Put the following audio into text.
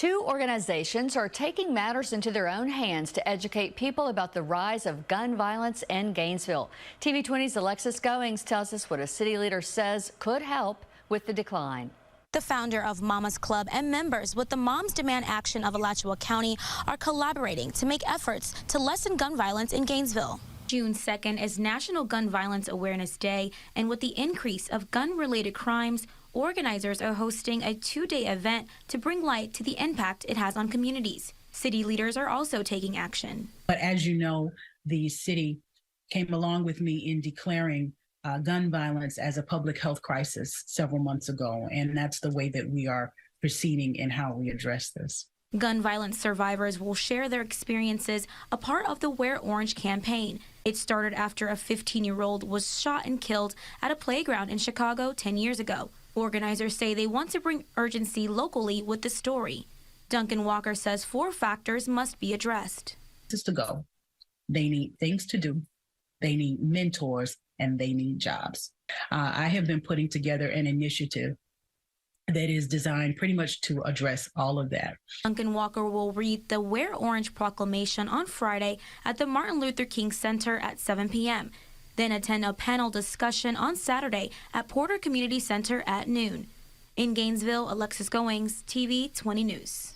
Two organizations are taking matters into their own hands to educate people about the rise of gun violence in Gainesville. TV 20's Alexis Goings tells us what a city leader says could help with the decline. The founder of Mama's Club and members with the Moms Demand Action of Alachua County are collaborating to make efforts to lessen gun violence in Gainesville. June 2nd is National Gun Violence Awareness Day, and with the increase of gun-related crimes, organizers are hosting a two-day event to bring light to the impact it has on communities. City leaders are also taking action. But as you know, the city came along with me in declaring gun violence as a public health crisis several months ago, and that's the way that we are proceeding in how we address this. Gun violence survivors will share their experiences, a part of the Wear Orange campaign. It started after a 15-year-old was shot and killed at a playground in Chicago 10 years ago. Organizers say they want to bring urgency locally with the story. Duncan Walker says 4 factors must be addressed. Just to go. They need things to do. They need mentors, and they need jobs. I have been putting together an initiative that is designed pretty much to address all of that. Duncan Walker will read the Wear Orange proclamation on Friday at the Martin Luther King Center at 7 p.m., then attend a panel discussion on Saturday at Porter Community Center at noon. In Gainesville, Alexis Goings, TV 20 News.